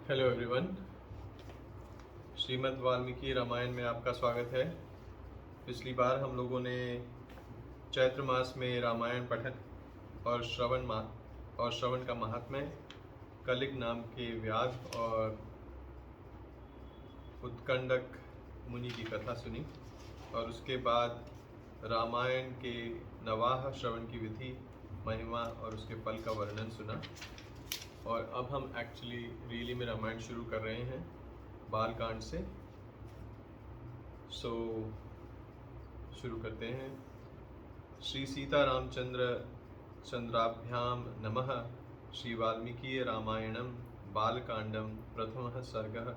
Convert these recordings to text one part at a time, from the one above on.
Hello everyone. Shrimad Valmiki Ramayan में आपका स्वागत है। पिछली बार हम लोगों ने चैत्र मास में रामायण पठन और श्रवण का महात्म्य, कलिक नाम के व्याध और उत्कंडक मुनि की कथा सुनी और उसके बाद रामायण के नवाह श्रवण की विधि, महिमा और उसके फल का वर्णन सुना। और अब हम एक्चुअली रियली में रामायण शुरू कर रहे हैं बालकांड से। शुरू करते हैं। श्री सीता रामचंद्र चंद्राभ्याम नमः। श्री वाल्मीकि रामायणम बालकांडम प्रथमः सर्गः।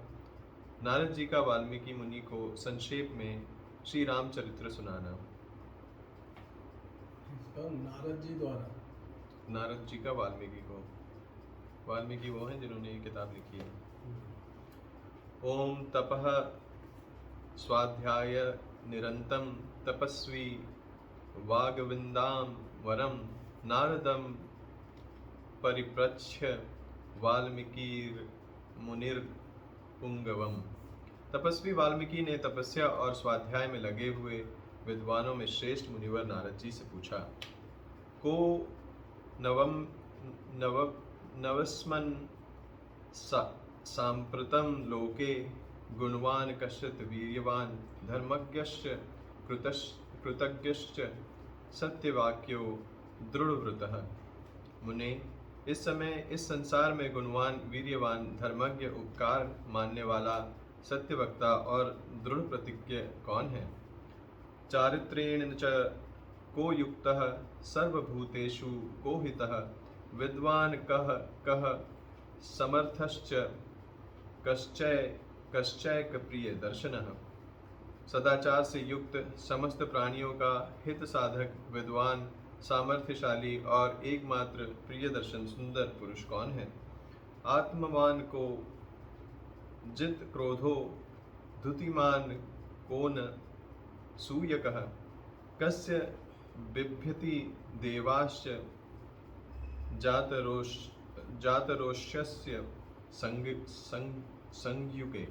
नारद जी का वाल्मीकि मुनि को संक्षेप में श्री रामचरित्र सुनाना। नारद जी द्वारा, नारद जी का वाल्मीकि को, वाल्मीकि वो हैं जिन्होंने ये किताब लिखी है। ओम तपः स्वाध्याय निरंतम तपस्वी वागविंदाम वरम नारदम परिप्रच्छ वाल्मीकिर मुनिर पुंगवम। तपस्वी वाल्मीकि ने तपस्या और स्वाध्याय में लगे हुए विद्वानों में श्रेष्ठ मुनिवर नारद जी से पूछा, को नवस्मन सांप्रतम लोके गुणवान कश्चित वीर्यवान धर्मज्ञश्च कृतज्ञश्च सत्यवाक्यो दृढ़व्रतः। मुने, इस समय इस संसार में गुणवान, वीर्यवान, धर्मज्ञ, उपकार मानने वाला, सत्यवक्ता और दृढ़ प्रतिज्ञ कौन है? चारित्रेण च को युक्तः सर्वभूतेषु को हितः विद्वान कः कः समर्थश्च कश्चैक प्रिय दर्शनः। सदाचार से युक्त, समस्त प्राणियों का हित साधक, विद्वान, सामर्थ्यशाली और एकमात्र प्रिय दर्शन सुंदर पुरुष कौन है? आत्मवान को जित क्रोधो धुतिमान को न सूयकः कस्य बिभ्यति देवाश्च जातरोष्यस्य संयुगे।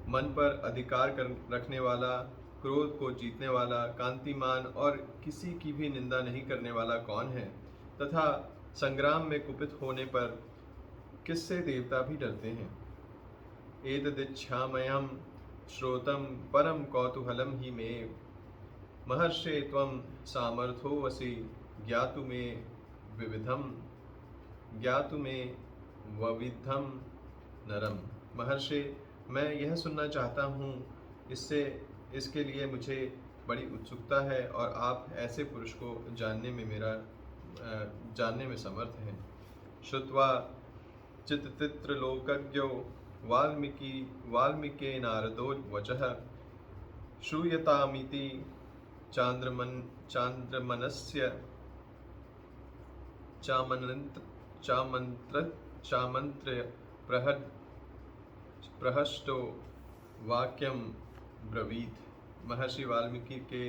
मन पर अधिकार रखने वाला, क्रोध को जीतने वाला, कांतिमान और किसी की भी निंदा नहीं करने वाला कौन है? तथा संग्राम में कुपित होने पर किससे देवता भी डरते हैं? एतदिच्छामयं श्रोतं परम कौतूहलं हि मे महर्षे त्वं सामर्थ्योऽसि ज्ञातुमे नरम। महर्षि, मैं यह सुनना चाहता हूँ, इसके लिए मुझे बड़ी उत्सुकता है और आप ऐसे पुरुष को जानने में समर्थ हैं। श्रुत्वा चित्तित्रलोकज्ञो वाल्मीके नारदो वचः श्रूयतामिति चान्द्रमनस्य चामन्त्र प्रहष्टो वाक्यम ब्रवीत। महर्षि वाल्मीकि के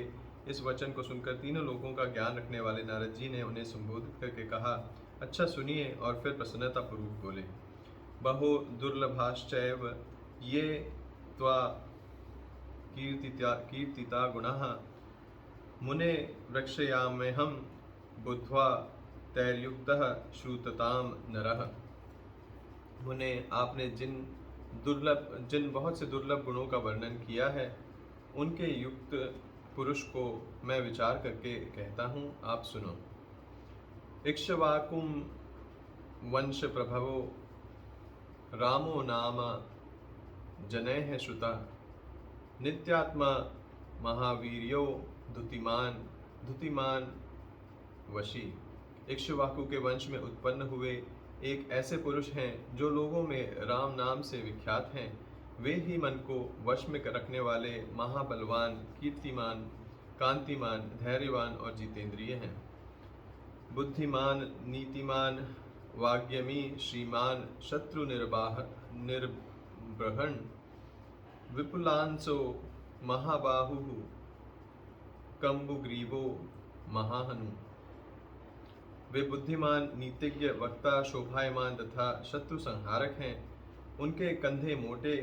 इस वचन को सुनकर तीनों लोगों का ज्ञान रखने वाले नारद जी ने उन्हें संबोधित करके कहा, अच्छा सुनिए, और फिर प्रसन्नतापूर्वक बोले, बहो दुर्लभाश्चैव ये त्वा कीर्तिता गुणाः मुने वृक्षयाम्यहं बुद्ध्वा तैर्युक्तः श्रुतताम नरः। मुने, आपने जिन बहुत से दुर्लभ गुणों का वर्णन किया है, उनके युक्त पुरुष को मैं विचार करके कहता हूँ, आप सुनो। इक्ष्वाकुं वंश प्रभवो रामो नाम जनैः श्रुता नित्यात्मा महावीर्यो धुतिमान वशी। इक्ष्वाकु के वंश में उत्पन्न हुए एक ऐसे पुरुष हैं जो लोगों में राम नाम से विख्यात हैं। वे ही मन को वश में रखने वाले महाबलवान, कीर्तिमान, कांतिमान, धैर्यवान और जितेंद्रिय हैं। बुद्धिमान, नीतिमान, वाग्यमी, श्रीमान, शत्रु निर्बृहण, विपुलांसो, महाबाहु, कंबुग्रीवो, महाहनु। वे बुद्धिमान, नीतिज्ञ, वक्ता, शोभायमान तथा शत्रु संहारक हैं। उनके कंधे मोटे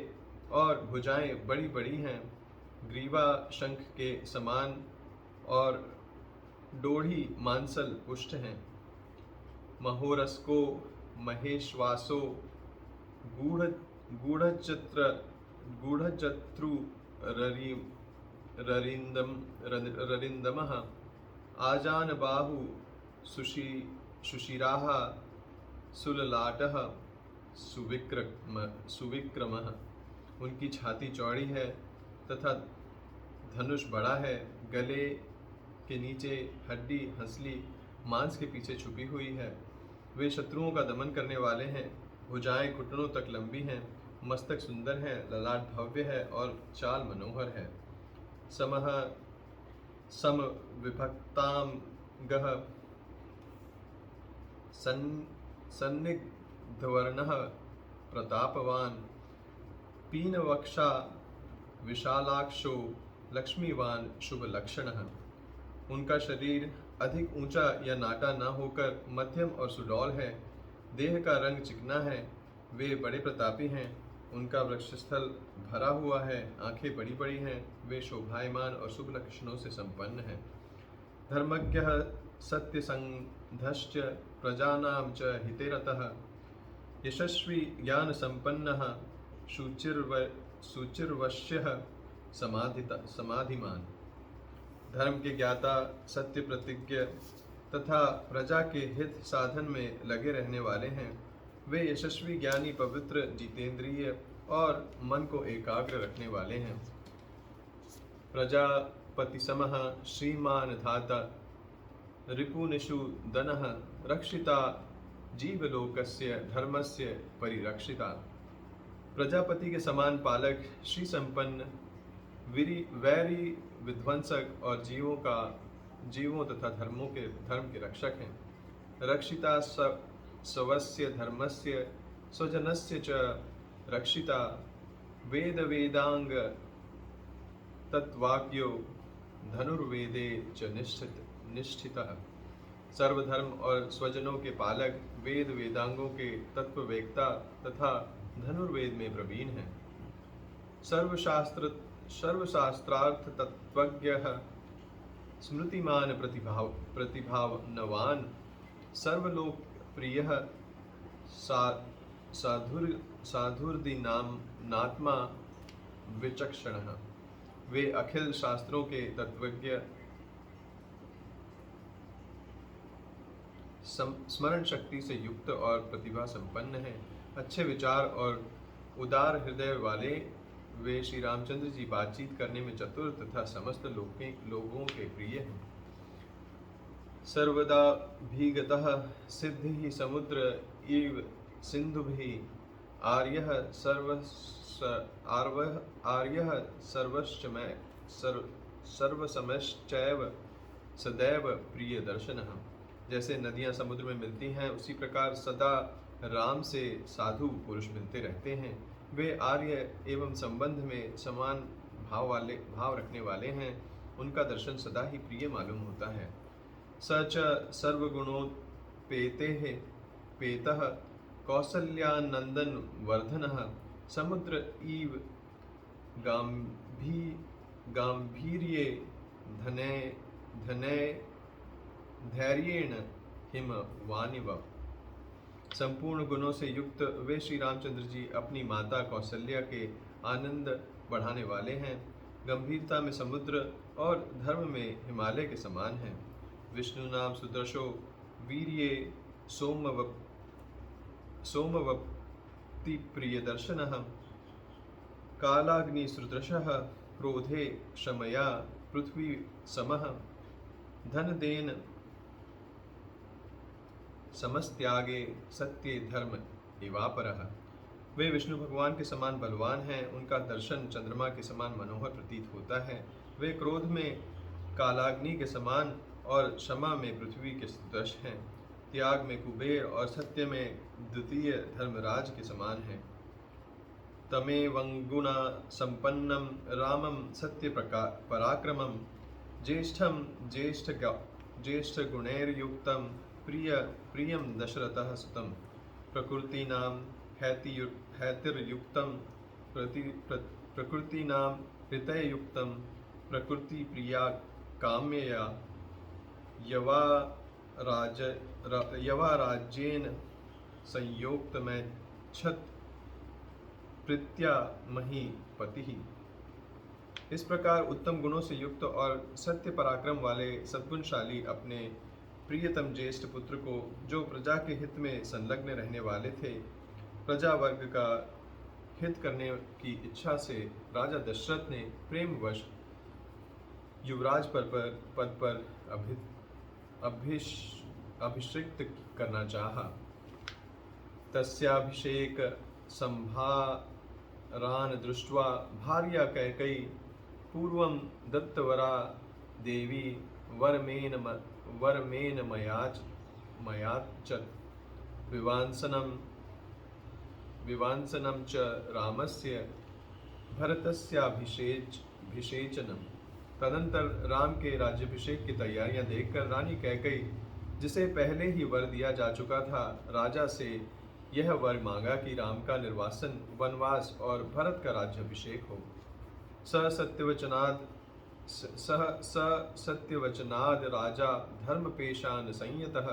और भुजाएं बड़ी बड़ी हैं। ग्रीवा शंख के समान और डोढ़ी मांसल पुष्ट हैं। महोरस्को महेश्वासो गूढ़ गूढ़चत्र गूढ़चत्रु ररिंदमः आजान बाहु सुशिराः सुललाटः सुविक्रमः। उनकी छाती चौड़ी है तथा धनुष बड़ा है। गले के नीचे हड्डी हंसली मांस के पीछे छुपी हुई है। वे शत्रुओं का दमन करने वाले हैं। भुजाएं घुटनों तक लंबी हैं। मस्तक सुंदर है, ललाट भव्य है और चाल मनोहर है। समः सम विभक्ताम गह सन्निग्धवर्णः प्रतापवान पीनवक्षा विशालाक्षो लक्ष्मीवान शुभ लक्षणः। उनका शरीर अधिक ऊंचा या नाटा न होकर मध्यम और सुडौल है। देह का रंग चिकना है। वे बड़े प्रतापी हैं। उनका वक्षस्थल भरा हुआ है। आंखें बड़ी बड़ी हैं। वे शोभायमान और शुभ लक्षणों से संपन्न हैं। धर्मज्ञः सत्यसंधश्च प्रजानां च हिते रतः यशस्वी ज्ञान संपन्नः शुचिर्वश्यः समाधिमान। धर्म के ज्ञाता, सत्य प्रतिज्ञ तथा प्रजा के हित साधन में लगे रहने वाले हैं। वे यशस्वी, ज्ञानी, पवित्र, जितेंद्रिय और मन को एकाग्र रखने वाले हैं। प्रजापति समः श्रीमान धाता रिपुनिषु दनः रक्षिता जीवलोकस्य धर्मस्य परिरक्षिता। प्रजापति के समान पालक, श्री संपन्न, वैरी विध्वंसक और जीवों तथा धर्म के रक्षक हैं। रक्षिता स्वस्य धर्मस्य स्वजनस्य च रक्षिता वेद वेदांग तत्वाक्यो धनुर्वेदे च निष्ठितः। सर्वधर्म और स्वजनों के पालक, वेद वेदांगों के तत्ववेत्ता तथा धनुर्वेद में प्रवीण हैं। सर्वशास्त्रार्थ तत्वज्ञः स्मृतिमान प्रतिभावनवान सर्वलोक प्रियः साधुर्दिनात्मा विचक्षणः। वे अखिल शास्त्रों के तत्वज्ञ, स्मरण शक्ति से युक्त और प्रतिभा संपन्न हैं। अच्छे विचार और उदार हृदय वाले वे श्री रामचंद्र जी बातचीत करने में चतुर तथा समस्त लोगों के प्रिय हैं। सर्वदा भीगतः सिद्धि समुद्र इव सिंधुभिः आर्यः सर्वसमश्चैव सदैव प्रिय दर्शनः। जैसे नदियां समुद्र में मिलती हैं, उसी प्रकार सदा राम से साधु पुरुष मिलते रहते हैं। वे आर्य एवं संबंध में समान भाव रखने वाले हैं। उनका दर्शन सदा ही प्रिय मालूम होता है। सच सर्वगुणोपेतेः पेतः कौसल्यानंदन वर्धनः समुद्र इव गांभीर्ये धैर्येण हिमवानिव। संपूर्ण गुणों से युक्त वे श्री रामचंद्र जी अपनी माता कौशल्या के आनंद बढ़ाने वाले हैं। गंभीरता में समुद्र और धर्म में हिमालय के समान हैं। विष्णु नाम सुदर्शो वीर्ये सोमवप्ति प्रिय दर्शनः कालाग्नि सुदृशः क्रोधे शमया पृथ्वी समः धन देन समस्त्यागे सत्य धर्म एवापरः। वे विष्णु भगवान के समान बलवान हैं। उनका दर्शन चंद्रमा के समान मनोहर प्रतीत होता है। वे क्रोध में कालाग्नि के समान और क्षमा में पृथ्वी के सदृश हैं। त्याग में कुबेर और सत्य में द्वितीय धर्मराज के समान हैं। तमेवंगुणा संपन्नम रामम सत्य पराक्रमम ज्येष्ठम ज्येष्ठ गुणैर्युक्तम प्रियं दशरथः सुतं प्रकृतीनां हैतिर्युक्तं प्रकृतीनां हृतयुक्तं प्रकृतिप्रिया काम्यया यवाराज्येन संयोक्तमैच्छत् प्रीत्या महीपतिः। इस प्रकार उत्तम गुणों से युक्त और सत्य पराक्रम वाले सद्गुणशाली अपने प्रियतम ज्येष्ठ पुत्र को, जो प्रजा के हित में संलग्न रहने वाले थे, प्रजा वर्ग का हित करने की इच्छा से राजा दशरथ ने प्रेमवश युवराज पद पर अभिषिक्त करना चाहा। तस्याभिषेक संभारान् दृष्ट्वा भार्या कैकेयी पूर्वं दत्तवरा देवी वरमेन मयाचत विवांसनं च रामस्य भरतस्याभिषेचनम्। तदंतर राम के राज्याभिषेक की तैयारियां देखकर रानी कैकेयी, जिसे पहले ही वर दिया जा चुका था, राजा से यह वर मांगा कि राम का निर्वासन, वनवास और भरत का राज्याभिषेक हो। सत्यवचनाद राजा धर्मपेशान संयतः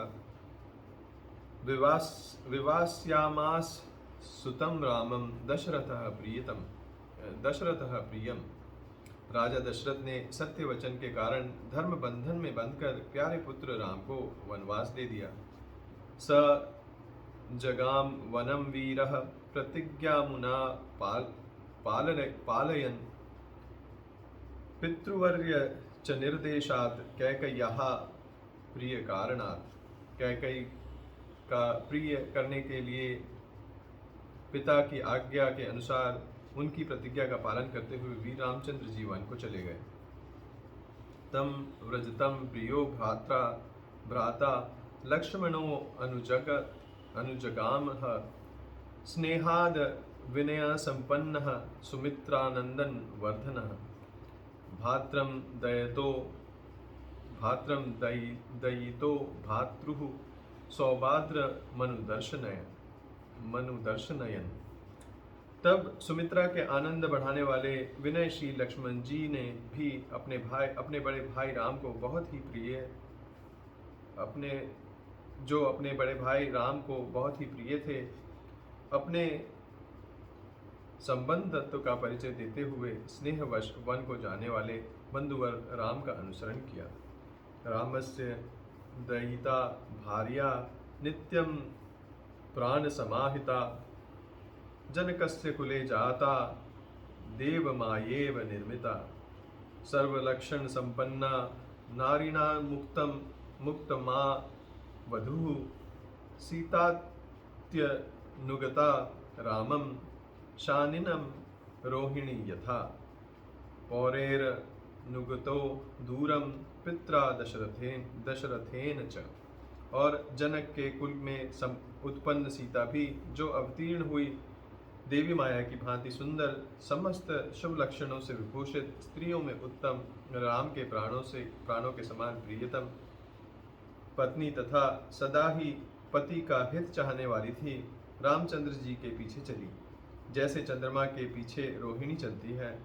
विवास्यामास सुतं रामं दशरथः प्रियम। राजा दशरथ ने सत्य वचन के कारण धर्म बंधन में बंधकर प्यारे पुत्र राम को वनवास दे दिया। स जगाम वनम वीरः प्रतिज्ञामुना पालयन् पितृवर्य च निर्देशात् कैकेय्याः प्रिय कारणात्। कैकेयी का प्रिय करने के लिए पिता की आज्ञा के अनुसार उनकी प्रतिज्ञा का पालन करते हुए वीर रामचंद्र जी वन को चले गए। तम व्रजतम प्रियो भ्राता लक्ष्मणो अनुजगामः स्नेहाद विनय संपन्नः सुमित्रानंदन वर्धनः भात्रं दयितो भातृः सौभाद्र मनुदर्शनयन्। तब सुमित्रा के आनंद बढ़ाने वाले विनयशील लक्ष्मण जी ने भी अपने बड़े भाई राम को बहुत ही प्रिय थे, अपने संबंध तत्व का परिचय देते हुए स्नेहवश वन को जाने वाले बंधुवर राम का अनुसरण किया। रामस्य दयिता भार्या नित्यं प्राण समाहिता जनकस्य कुले जाता देवमायेव निर्मिता सर्वलक्षण संपन्ना नारिणा मुक्तमा वधूः सीतात्यनुगता रामं शानिनं रोहिणी यथा पौरेर्नुगतो दूरं पित्रा दशरथेन च। और जनक के कुल में उत्पन्न सीता भी, जो अवतीर्ण हुई देवी माया की भांति सुंदर, समस्त शुभ लक्षणों से विभूषित, स्त्रियों में उत्तम, राम के प्राणों के समान प्रियतम पत्नी तथा सदा ही पति का हित चाहने वाली थी, रामचंद्र जी के पीछे चली, जैसे चंद्रमा के पीछे रोहिणी चलती है।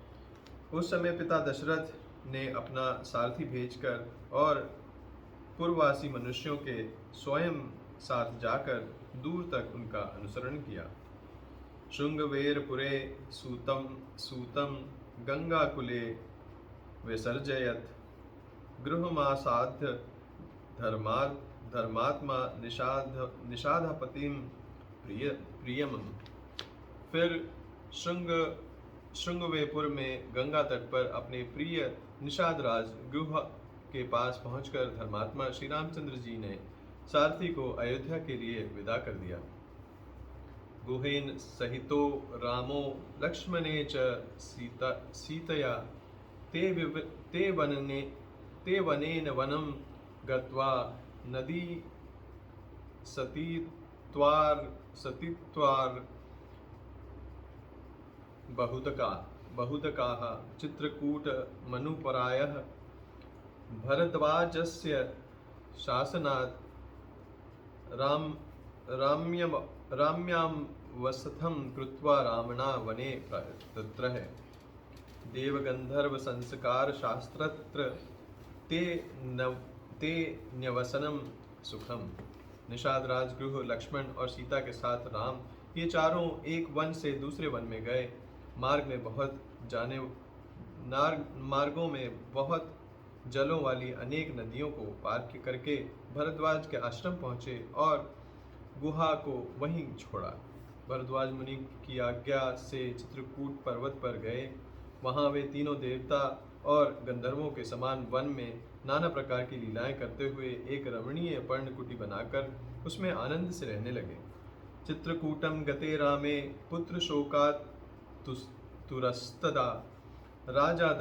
उस समय पिता दशरथ ने अपना सारथी भेजकर और पूर्ववासी मनुष्यों के स्वयं साथ जाकर दूर तक उनका अनुसरण किया। शृंगवेरपुरे सूतं गंगाकुले विसर्जयत गृहमासाद्य धर्मात्मा निषाधपतिम प्रियमम्। फिर श्रृंगवेपुर में गंगा तट पर अपने प्रिय निषादराज गृह के पास पहुंचकर धर्मात्मा श्री रामचंद्र जी ने सारथी को अयोध्या के लिए विदा कर दिया। गुहेन सहितो रामो लक्ष्मणे च सीतया ते वनेन वनं गत्वा नदी सतीत्वार बहुतकाः चित्रकूट मनुपरायः भरद्वाजस्य शासनात् राम राम्यम राम्यां वसथं कृत्वा रामणा वने तत्रः देवगंधर्व संस्कार शास्त्रत्र ते नव ते न्यवसनम सुखम। निषाद राजगृह लक्ष्मण और सीता के साथ राम ये चारों एक वन से दूसरे वन में गए। मार्गों में बहुत जलों वाली अनेक नदियों को पार करके भरद्वाज के आश्रम पहुँचे और गुहा को वहीं छोड़ा। भरद्वाज मुनि की आज्ञा से चित्रकूट पर्वत पर गए। वहाँ वे तीनों देवता और गंधर्वों के समान वन में नाना प्रकार की लीलाएं करते हुए एक रमणीय पर्णकुटी बनाकर उसमें आनंद से रहने लगे। चित्रकूटम गते रामे पुत्र शोकात् तुरस्तदा राजा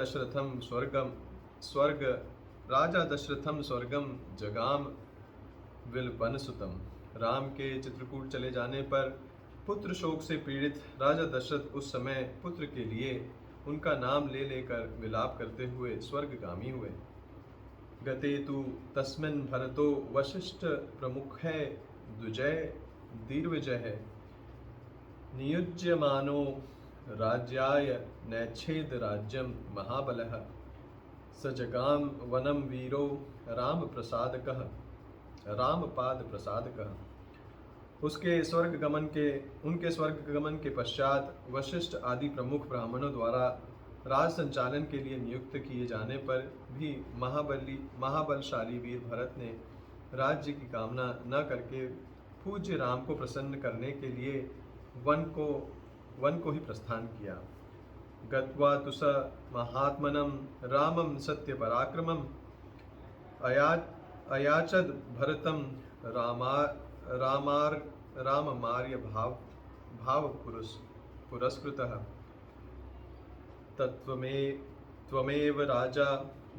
दशरथम स्वर्गम जगाम विलपनसुतम। राम के चित्रकूट चले जाने पर पुत्र शोक से पीड़ित राजा दशरथ उस समय पुत्र के लिए उनका नाम ले लेकर विलाप करते हुए स्वर्गगामी हुए। गते तु तस्मिन् भरतो वशिष्ठ प्रमुखै द्विजय दीर्घजय नियुज्यमानो राज्याय नैच्छेद राज्यम महाबलः स जगाम वनम वीरो रामपाद प्रसादकः। उनके स्वर्ग गमन के पश्चात वशिष्ठ आदि प्रमुख ब्राह्मणों द्वारा राज संचालन के लिए नियुक्त किए जाने पर भी महाबलशाली वीर भरत ने राज्य की कामना न करके पूज्य राम को प्रसन्न करने के लिए वन को ही प्रस्थान किया। गत्वा तु स महात्मनं रामं सत्य पराक्रमं अयाचद भरतं राममार्य भाव पुरस्कृतः। त्वमेव राजा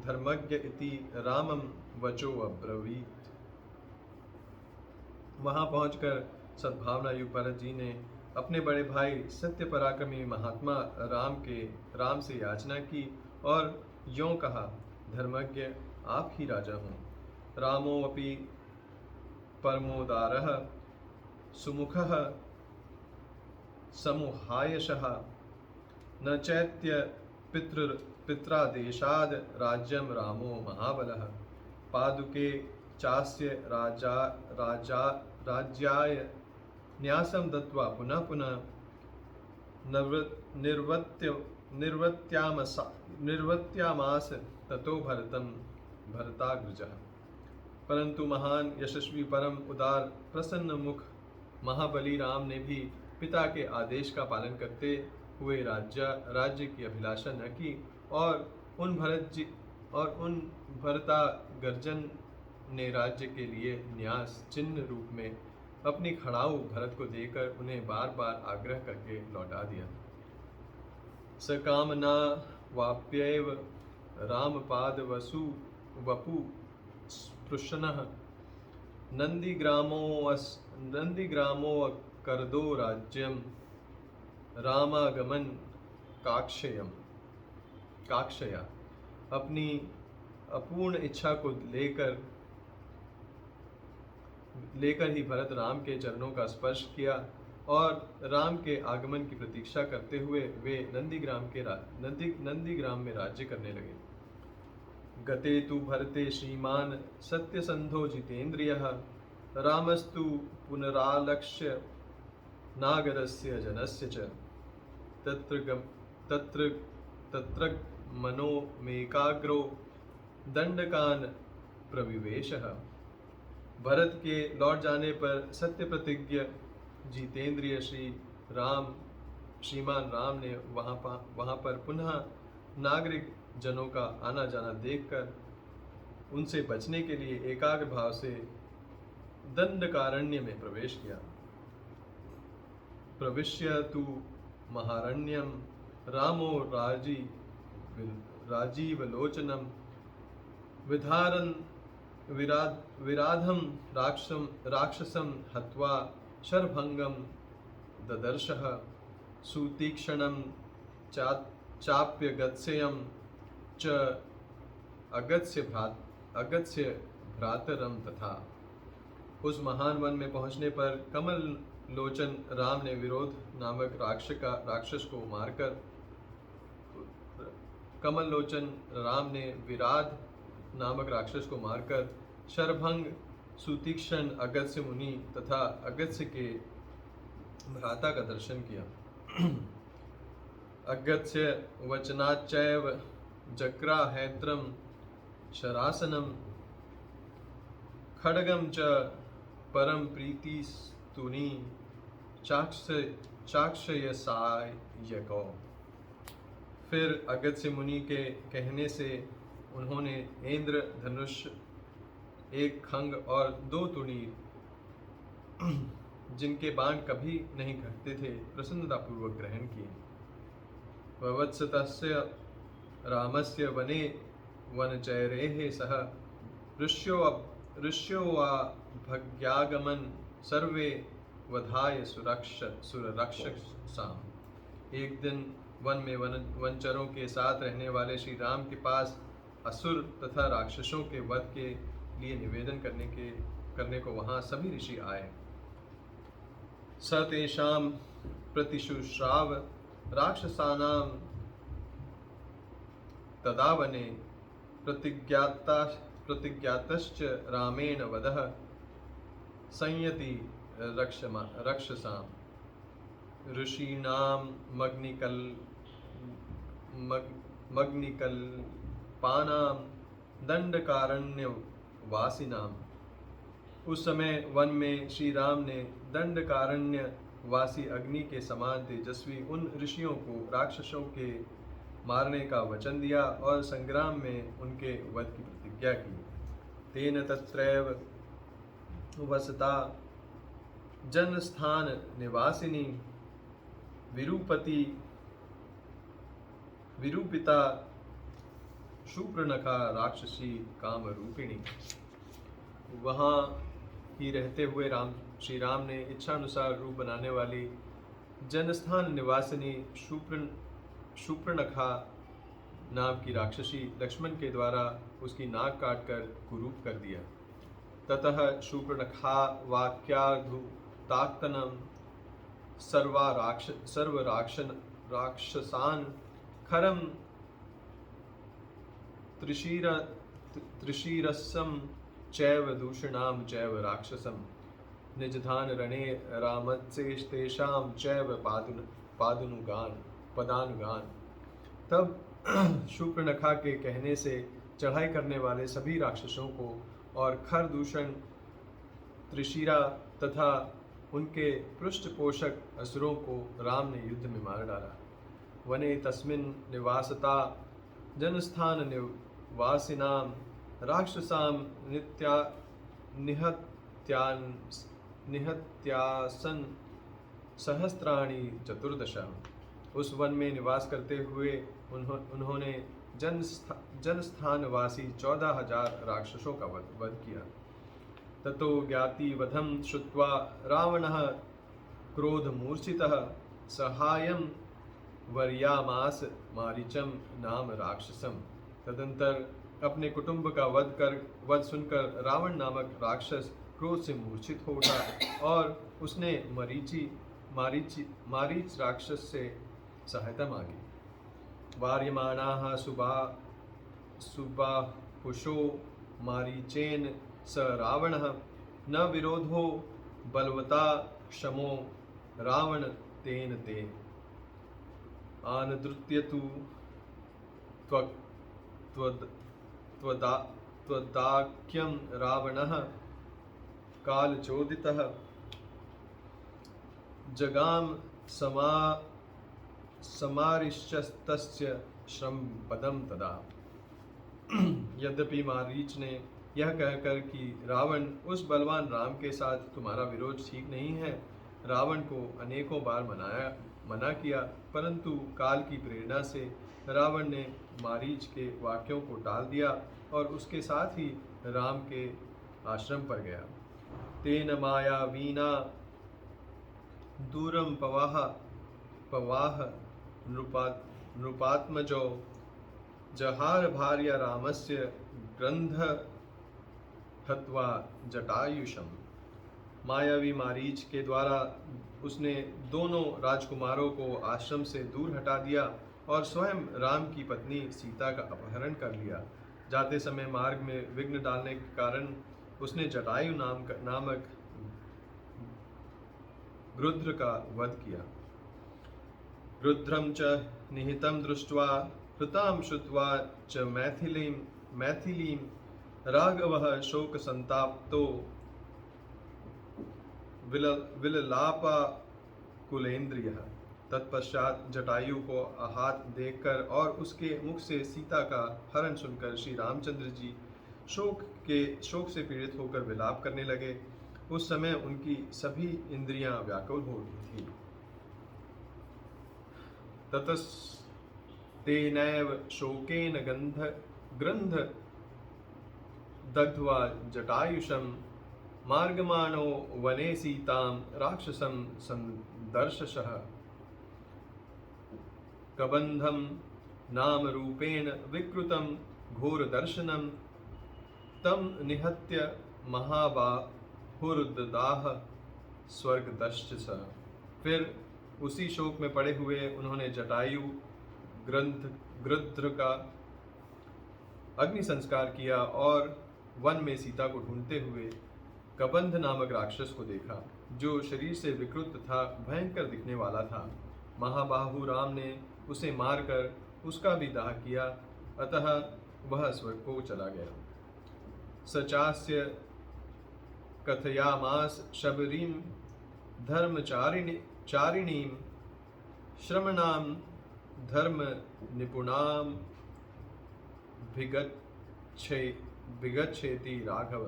धर्मज्ञ इति रामं वचो अब्रवीत। वहां पहुंचकर सद्भावना युग भरत जी ने अपने बड़े भाई सत्य पराक्रमी महात्मा राम से याचना की और यों कहा, धर्मज्ञ आप ही राजा हों। रामो अपि परमोदारः सुमुखः समुहायशः न चैत्य पित्रादेशाद राज्यम रामो महाबलः। पादुके चास्य राज्याय न्यासं दत्वा पुनः पुनः निर्वत्यामास ततो भरताग्रजः। परंतु महान यशस्वी परम उदार प्रसन्न मुख महाबली राम ने भी पिता के आदेश का पालन करते हुए राज्य की अभिलाषा न की और उन भरताग्रजन ने राज्य के लिए न्यास चिन्ह रूप में अपनी खड़ाऊ भरत को देकर उन्हें बार बार आग्रह करके लौटा दिया। सकामना वाप्यैव रामपाद वपु स्पृशनः नंदीग्रामो करदो राज्यम रामागमन काक्षया। अपनी अपूर्ण इच्छा को लेकर ही भरत राम के चरणों का स्पर्श किया और राम के आगमन की प्रतीक्षा करते हुए वे नंदीग्राम में राज्य करने लगे। गते तु भरते श्रीमान सत्यसंधो जितेन्द्रियः रामस्तु पुनरालक्ष्य नागरस्य जनस्य च तत्र मनोमेकाग्रो दंडकान प्रविवेशः। भरत के लौट जाने पर सत्य प्रतिज्ञ जितेंद्रिय श्रीमान राम ने वहाँ पर पुनः नागरिक जनों का आना जाना देखकर उनसे बचने के लिए एकाग्र भाव से दंडकारण्य में प्रवेश किया। प्रविश्य तु महारण्यम रामो राजीवलोचनम विराधम राक्षसम हत्वा शरभंगम ददर्शः सुतीक्ष्णं चाप्यगत्स्यं च अगत्स्य भ्रातरं तथा। उस महान वन में पहुंचने पर कमल लोचन राम ने विरोध नामक राक्षस को मारकर कमल लोचन राम ने विराध नामक राक्षस को मारकर शरभंग, सुतीक्ष्ण अगस्त्य मुनि तथा अगस्त्य के भ्राता का दर्शन किया। अगस्त्य वचनाच्चैव जग्राहैद्रं शरासनं खड्गं च परम प्रीतिस्तुनि चाक्षयसायको। फिर अगस्त्य मुनि के कहने से उन्होंने इंद्र धनुष, एक खंग और 2 तुनीर जिनके बाण कभी नहीं घटते थे प्रसन्नतापूर्वक ग्रहण किए। ववत्सतस्य रामस्य वने वनचैरेः सह ऋष्यो वा भग्यागमन सर्वे वधाय सुररक्षसाम्। एक दिन वन में वनचरों के साथ रहने वाले श्री राम के पास असुर तथा राक्षसों के वध के लिए निवेदन करने को वहां सभी ऋषि आए। स तेषां प्रतिशुश्राव राक्षसानां तदा वने प्रतिज्ञातश्च रामेण वधः संयति रक्षसाम्। ऋषीणां मग्निकल्पानां दंडकारण्यवासिनां। उस समय वन में श्री राम ने दंडकारण्य वासी अग्नि के समान तेजस्वी उन ऋषियों को राक्षसों के मारने का वचन दिया और संग्राम में उनके वध की प्रतिज्ञा की। तेन तत्रैव वसता जनस्थान निवासिनी विरूपिता शूर्पणखा राक्षसी कामरूपिणी। वहाँ ही रहते हुए श्री राम ने इच्छानुसार रूप बनाने वाली जनस्थान निवासिनी शूर्पणखा नाम की राक्षसी लक्ष्मण के द्वारा उसकी नाक काटकर कुरूप कर दिया। ततः शूर्पणखा वाक्यार्धुताक्तनं राक्षसान् खरं त्रिशीरसं चैव दूषणां चैव राक्षसं निजधान रणे रामस्येतेषां चैव पदानुगान। तब शूर्पणखा के कहने से चढ़ाई करने वाले सभी राक्षसों को और खर दूषण त्रिशिरा तथा उनके पृष्ठपोषक असुरों को राम ने युद्ध में मार डाला। वने तस्मिन् निवासता जनस्थान निवासिनां राक्षसां निहत्यासन सहस्राणि 14। उस वन में निवास करते हुए उन्होंने जनस्थानवासी 14,000 राक्षसों का वध किया। ततो ज्ञाति वधम श्रुत्वा रावणः क्रोधमूर्छितः सहायं वर्यामास मारीचम नाम राक्षसम। तदंतर अपने कुटुंब का वध सुनकर रावण नामक राक्षस क्रोध से मूर्छित हो उठा और उसने मारीच राक्षस से सहायता मांगी। वार्यमाणाः सुबाहुषो मारीचेन स रावणः न विरोधो बलवता क्षमो रावण तेन ते आनदृत्यतु त्वदाख्यं रावणः कालचोदितः जगाम समारिश्चस्तस्य श्रमपदं तदा। यद्यपि मारीच ने यह कहकर कि रावण उस बलवान राम के साथ तुम्हारा विरोध ठीक नहीं है, रावण को अनेकों बार मना किया, परंतु काल की प्रेरणा से रावण ने मारीच के वाक्यों को टाल दिया और उसके साथ ही राम के आश्रम पर गया। तेन माया वीना दूरम पवाह नृपात्मजो जहार भार्य रामस्य ग्रंथ हत्वा जटायुषम। मायावी मारीच के द्वारा उसने दोनों राजकुमारों को आश्रम से दूर हटा दिया और स्वयं राम की पत्नी सीता का अपहरण कर लिया। जाते समय मार्ग में विघ्न डालने के कारण उसने जटायु नामक गृध्र का वध किया। रुद्रम च निहितं दृष्ट्वा हृतां श्रुत्वा च मैथिलीं राघवः शोक संताप्तो विललापाकुलेन्द्रियः। तत्पश्चात जटायु को आहत देखकर और उसके मुख से सीता का हरण सुनकर श्री रामचंद्र जी शोक से पीड़ित होकर विलाप करने लगे। उस समय उनकी सभी इंद्रियां व्याकुल हो उठी थी। ततस्तेनैव शोकेन ग्रंथ दग्ध्वा जटायुषं मार्गमाणो वने सीतां राक्षसं संदर्शशः। कबंधं नाम रूपेण विकृतं घोरदर्शनं तं निहत्य महाबाहुर्ददाह स्वर्गदश्च स। फिर उसी शोक में पड़े हुए उन्होंने जटायु गृध्र का अग्नि संस्कार किया और वन में सीता को ढूंढते हुए कबंध नामक राक्षस को देखा, जो शरीर से विकृत तथा भयंकर दिखने वाला था। महाबाहु राम ने उसे मारकर उसका भी दाह किया, अतः वह स्वर्ग को चला गया। सचास्य कथयामास शबरीं धर्मचारिणीं श्रमणां धर्म निपुणां भिगच्छेति राघव।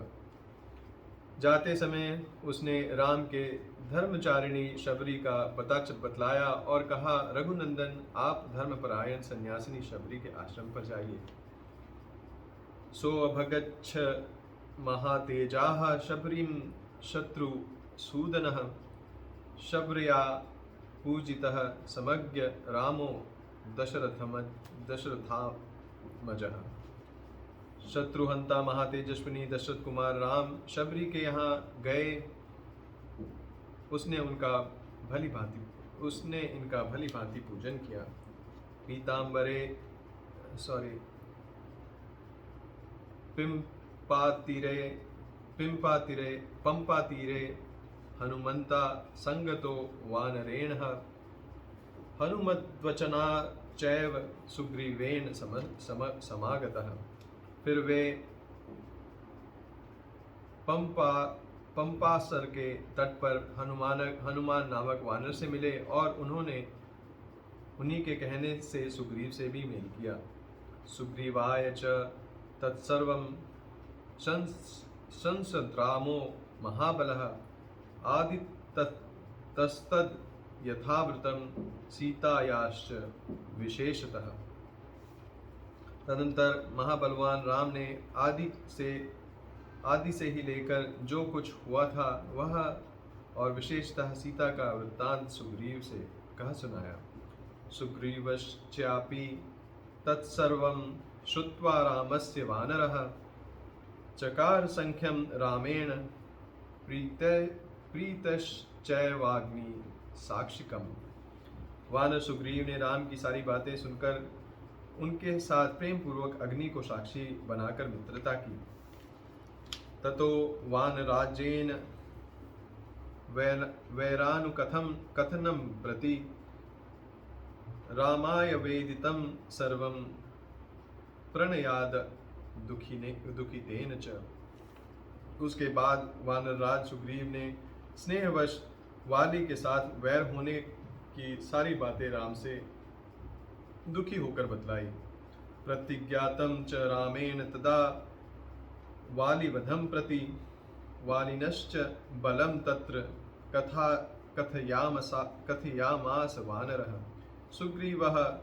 जाते समय उसने राम के धर्मचारिणी शबरी का पता बतलाया और कहा, रघुनंदन, आप धर्मपरायण सन्यासिनी शबरी के आश्रम पर जाइए। सो अभगच्छ महातेजाः शबरीं शत्रुसूदनः शबर्या पूजितः समज्ञ रामो दशरथात्मजः। शत्रुहंता महातेजस्विनी दशरथ कुमार राम शबरी के यहाँ गए। उसने इनका भली भांति पूजन किया। पंपातीरे हनुमंता संगतो वानरेण हनुमद्वचना चैव सुग्रीवेन समागतः। फिर वे पंपासर के तट पर हनुमान नामक वानर से मिले और उन्होंने उन्हीं के कहने से सुग्रीव से भी मेल किया। सुग्रीवाय च तत्सर्वं संसद्रामो महाबलः आदितस्तद यथावृतं सीतायाश्च विशेषतः। तदंतर महाबलवान राम ने आदि से ही लेकर जो कुछ हुआ था वह और विशेषतः सीता का वृत्तांत सुग्रीव से कह सुनाया। सुग्रीवश्चापि तत्सर्वं श्रुत्वा रामस्य वानरः चकार संख्यं रामेण प्रीतश्चैवाग्नि साक्षिकम्। वानर सुग्रीव ने राम की सारी बातें सुनकर उनके साथ प्रेम पूर्वक अग्नि को साक्षी बनाकर मित्रता की। ततो वानराज्येन वैरानुकथनं प्रति रामाय वेदितं सर्वं प्रणयाद दुखितेन च। उसके बाद वानरराज सुग्रीव ने स्नेहवश वाली के साथ वैर होने की सारी बातें राम से दुखी होकर बतलाई। प्रतिज्ञातं च रामेण तदा वालिवधं प्रति वालिनश्च बलं तत्र कथयामास वानरः। सुग्रीवः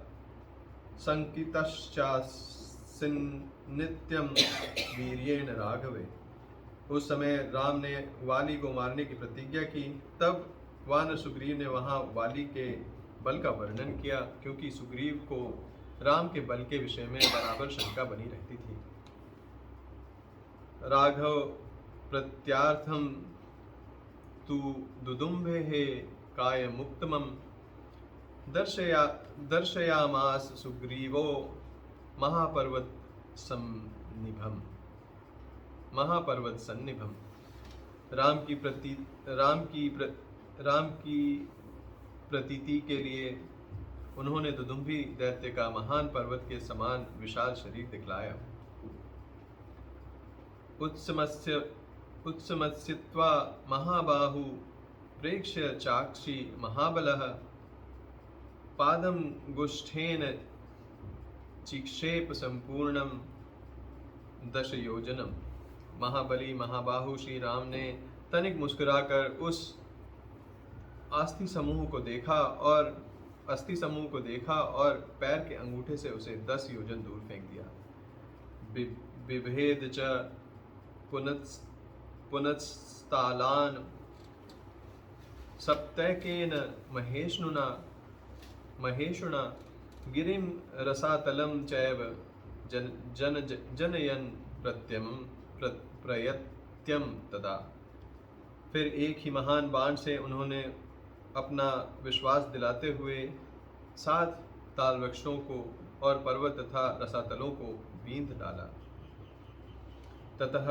संकितश्चासिन्नित्यं वीर्येण राघवे। उस समय राम ने वाली को मारने की प्रतिज्ञा की। तब वानर सुग्रीव ने वहां वाली के बल का वर्णन किया, क्योंकि सुग्रीव को राम के बल के विषय में बराबर शंका बनी रहती थी। राघव प्रत्यार्थम तु दुदुम्भेः कायमुत्तमं दर्शयामास सुग्रीवो महापर्वत सन्निभम। राम की प्रतीति के लिए उन्होंने दुदुम्भी दैत्य का महान पर्वत के समान विशाल शरीर दिखलाया। उत्समस्यत्वा महाबाहु प्रेक्ष्य चाक्षी महाबलः पादं गुष्ठेन चिक्षेप संपूर्णम 10 योजनम। महाबली महाबाहु श्री राम ने तनिक मुस्कुराकर उस अस्थि समूह को देखा और पैर के अंगूठे से उसे 10 योजन दूर फेंक दिया। बिभेद च पुनस्तालान सप्तैकेन महेशुना गिरिं रसातलं चैव जनयन् प्रयत्यम तदा। फिर एक ही महान बाण से उन्होंने अपना विश्वास दिलाते हुए 7 ताल वृक्षों को और पर्वत तथा रसातलों को बींध डाला। ततः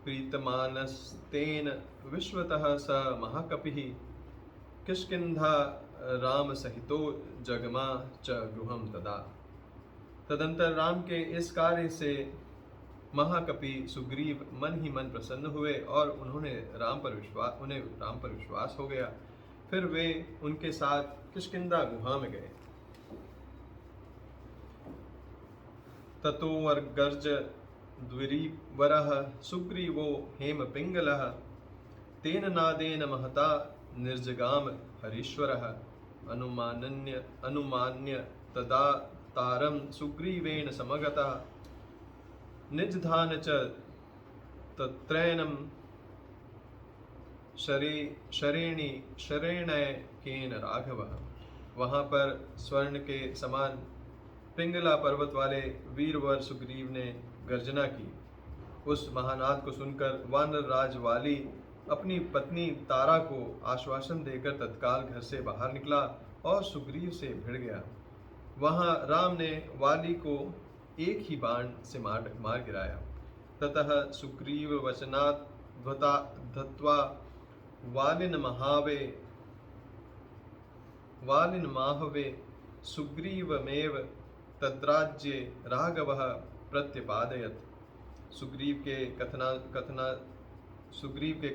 प्रीतमानस्तेन विश्वतः स महाकपिः किष्किंधा राम सहितो जगमा च गृहम तदा। तदंतर राम के इस कार्य से महाकपि सुग्रीव मन ही मन प्रसन्न हुए और उन्हें राम पर विश्वास हो गया। फिर वे उनके साथ किष्किंधा गुहा में गए। ततोऽर्गर्ज द्विरीवरः सुग्रीवो हेमपिङ्गलः तेन नादेन महता निर्जगाम हरीश्वरः अनुमान्य तदा तारं सुग्रीवेण समगतः निजधान च तत्रैनं शरेणैकेन राघवः। वहाँ पर स्वर्ण के समान पिंगला पर्वत वाले वीरवर सुग्रीव ने गर्जना की। उस महानाद को सुनकर वानर राज वाली अपनी पत्नी तारा को आश्वासन देकर तत्काल घर से बाहर निकला और सुग्रीव से भिड़ गया। वहाँ राम ने वाली को एक ही बाण से मार गिराया। ततः सुग्रीव वचनात् धत्वा वालिन माहवे सुग्रीवमेव तद्राज्ये राघवः प्रत्यपादयत्। सुग्रीव के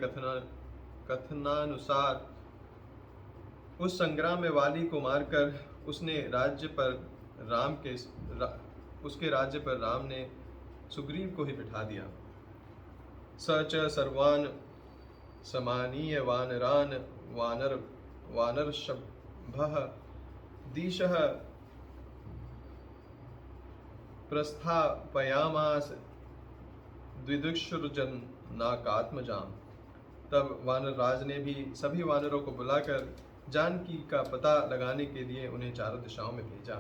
कथनानुसार उस संग्राम में वाली को मारकर उसके राज्य पर राम ने सुग्रीव को ही बिठा दिया। स च सर्वान् समानीय वानरशभः दिशः प्रस्थापयामास द्विदुष्सृजनाकात्मजाम्। तब वानरराज ने भी सभी वानरों को बुलाकर जानकी का पता लगाने के लिए उन्हें चारों दिशाओं में भेजा।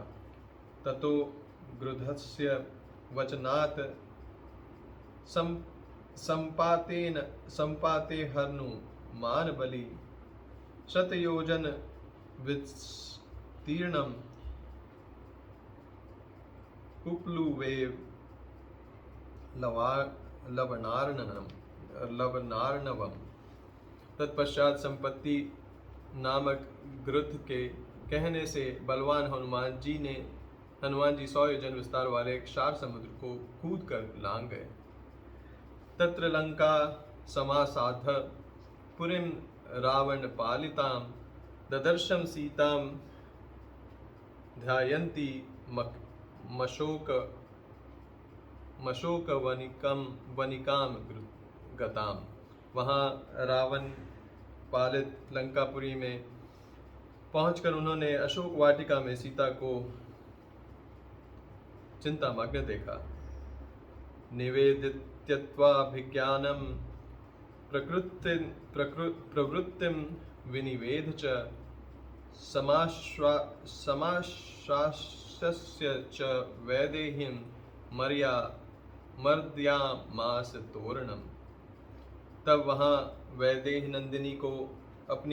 ततो गृधस्य वचनात् संपाते हर्नु मान बलि शतयोजन विस्तीर्णम कुप्लुवेव लवनार्णवम। तत्पश्चात संपत्ति नामक गृध के कहने से बलवान हनुमान जी 100 योजन विस्तार वाले क्षार समुद्र को कूद कर लांग गए। तत्र लंका समासाध पुरीं रावण पालितां ददर्शम सीतां ध्यायन्ती मशोक वनिकाम गताम। वहाँ रावण पालित लंकापुरी में पहुंचकर उन्होंने अशोक वाटिका में सीता को चिंतामग्न देखा। निवेदित्यत्वाभिज्ञानं प्रवृत्तिं विनिवेद च समाश्वास्य च वैदेहीं मर्यामास तोरणम। तब वहाँ वैदेही नंदिनी को अपनी